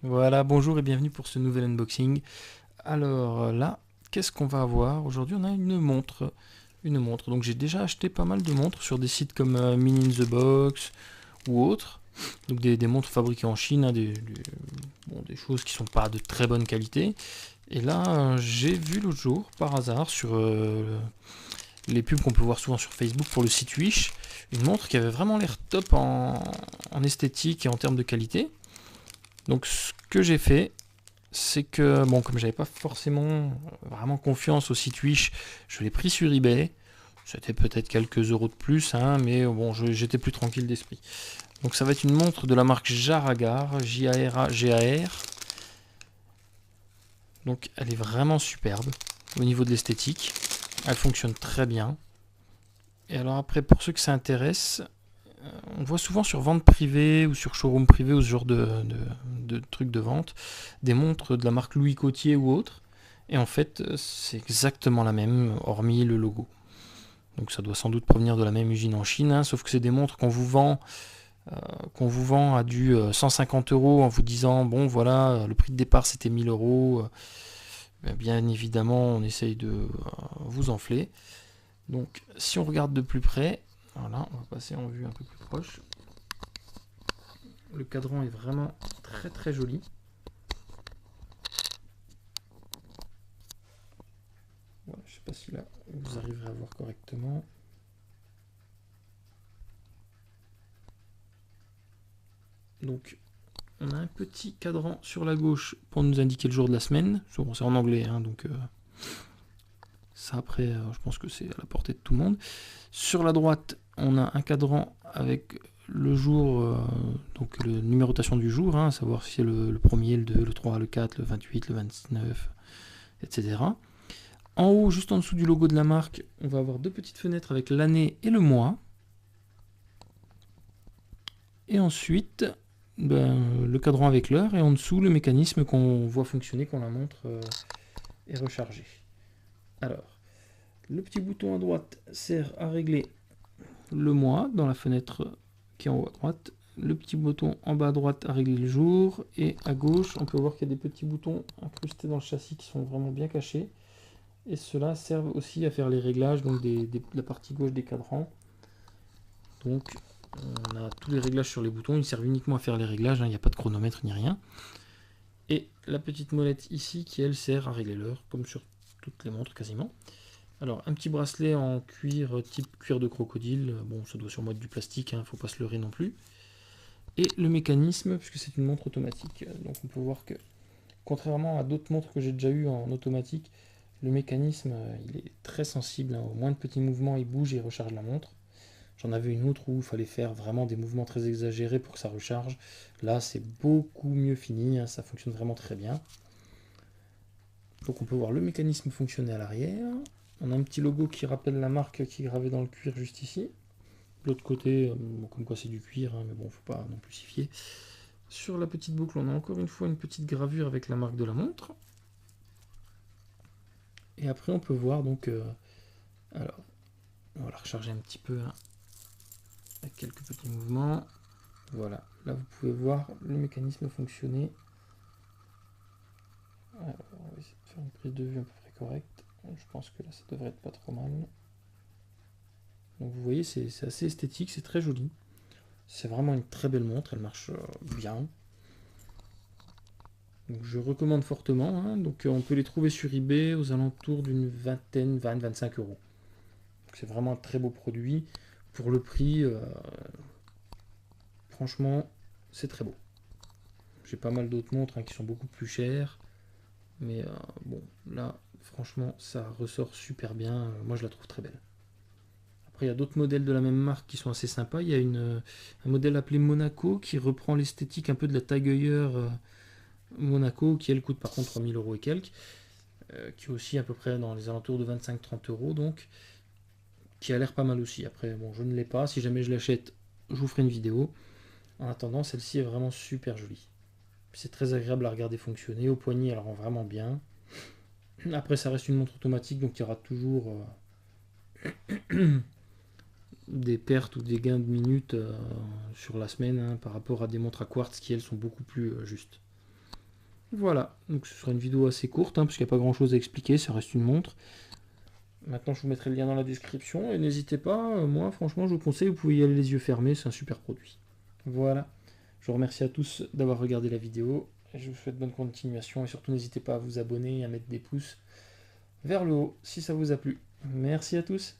Voilà, bonjour et bienvenue pour ce nouvel unboxing. Alors là, qu'est-ce qu'on va avoir? Aujourd'hui, on a une montre. Une montre. Donc j'ai déjà acheté pas mal de montres sur des sites comme Mini in the Box ou autres. Donc des montres fabriquées en Chine, hein, des choses qui sont pas de très bonne qualité. Et là, j'ai vu l'autre jour, par hasard, sur les pubs qu'on peut voir souvent sur Facebook pour le site Wish, une montre qui avait vraiment l'air top en esthétique et en termes de qualité. Donc ce que j'ai fait, c'est que, bon, comme j'avais pas forcément vraiment confiance au site Wish, je l'ai pris sur eBay. C'était peut-être quelques euros de plus, hein, mais bon, j'étais plus tranquille d'esprit. Donc ça va être une montre de la marque Jaragar, J-A-R-A-G-A-R. Donc elle est vraiment superbe au niveau de l'esthétique. Elle fonctionne très bien. Et alors après, pour ceux que ça intéresse, on voit souvent sur vente privée ou sur showroom privé ou ce genre de trucs de vente, des montres de la marque Louis Cotier ou autre. Et en fait, c'est exactement la même, hormis le logo. Donc ça doit sans doute provenir de la même usine en Chine, hein, sauf que c'est des montres qu'on vous vend à du 150 euros en vous disant, bon voilà, le prix de départ c'était 1000 euros. Bien évidemment, on essaye de vous enfler. Donc si on regarde de plus près, voilà, on va passer en vue un peu plus proche. Le cadran est vraiment très très joli. Voilà, je ne sais pas si là vous arriverez à voir correctement. Donc on a un petit cadran sur la gauche pour nous indiquer le jour de la semaine. Bon, c'est en anglais, hein, donc ça après je pense que c'est à la portée de tout le monde. Sur la droite, on a un cadran avec le jour, donc la numérotation du jour, hein, à savoir si c'est le 1er, le 2, le 3, le 4, le 28, le 29, etc. En haut, juste en dessous du logo de la marque, on va avoir deux petites fenêtres avec l'année et le mois. Et ensuite, le cadran avec l'heure et en dessous le mécanisme qu'on voit fonctionner quand la montre est rechargée. Alors, le petit bouton à droite sert à régler le mois dans la fenêtre qui est en haut à droite. Le petit bouton en bas à droite à régler le jour. Et à gauche, on peut voir qu'il y a des petits boutons incrustés dans le châssis qui sont vraiment bien cachés. Et ceux-là servent aussi à faire les réglages donc de la partie gauche des cadrans. Donc on a tous les réglages sur les boutons, ils servent uniquement à faire les réglages, il n'y a pas de chronomètre ni rien. Et la petite molette ici qui elle sert à régler l'heure, comme sur toutes les montres quasiment. Alors un petit bracelet en cuir type cuir de crocodile, bon ça doit sûrement être du plastique, faut pas se leurrer non plus. Et le mécanisme, puisque c'est une montre automatique, donc on peut voir que contrairement à d'autres montres que j'ai déjà eues en automatique, le mécanisme il est très sensible, au moins de petits mouvements il bouge et il recharge la montre. J'en avais une autre où il fallait faire vraiment des mouvements très exagérés pour que ça recharge. Là, c'est beaucoup mieux fini, ça fonctionne vraiment très bien. Donc on peut voir le mécanisme fonctionner à l'arrière. On a un petit logo qui rappelle la marque qui est gravée dans le cuir juste ici. De l'autre côté, comme quoi c'est du cuir, mais bon, faut pas non plus s'y fier. Sur la petite boucle, on a encore une fois une petite gravure avec la marque de la montre. Et après, on peut voir donc... alors, on va la recharger un petit peu, avec quelques petits mouvements. Voilà, là vous pouvez voir le mécanisme fonctionner. Alors, on va essayer de faire une prise de vue à peu près correcte. Je pense que là ça devrait être pas trop mal. Donc vous voyez, c'est assez esthétique, c'est très joli. C'est vraiment une très belle montre, elle marche bien. Donc je recommande fortement. Donc on peut les trouver sur eBay aux alentours d'une vingtaine, 20-25 euros. C'est vraiment un très beau produit. Pour le prix, franchement, c'est très beau. J'ai pas mal d'autres montres qui sont beaucoup plus chères. Mais bon, là, franchement, ça ressort super bien. Moi, je la trouve très belle. Après, il y a d'autres modèles de la même marque qui sont assez sympas. Il y a un modèle appelé Monaco qui reprend l'esthétique un peu de la Tag Heuer Monaco, qui elle coûte par contre 3000 euros et quelques. Qui est aussi à peu près dans les alentours de 25-30 euros, donc qui a l'air pas mal aussi. Après, bon, je ne l'ai pas. Si jamais je l'achète, je vous ferai une vidéo. En attendant, celle-ci est vraiment super jolie. C'est très agréable à regarder fonctionner. Au poignet, elle rend vraiment bien. Après, ça reste une montre automatique, donc il y aura toujours des pertes ou des gains de minutes sur la semaine par rapport à des montres à quartz qui, elles, sont beaucoup plus justes. Voilà, donc ce sera une vidéo assez courte, hein, parce qu'il n'y a pas grand chose à expliquer, ça reste une montre. Maintenant, je vous mettrai le lien dans la description, et n'hésitez pas, moi franchement je vous conseille, vous pouvez y aller les yeux fermés, c'est un super produit. Voilà, je vous remercie à tous d'avoir regardé la vidéo, et je vous souhaite bonne continuation, et surtout n'hésitez pas à vous abonner et à mettre des pouces vers le haut si ça vous a plu. Merci à tous.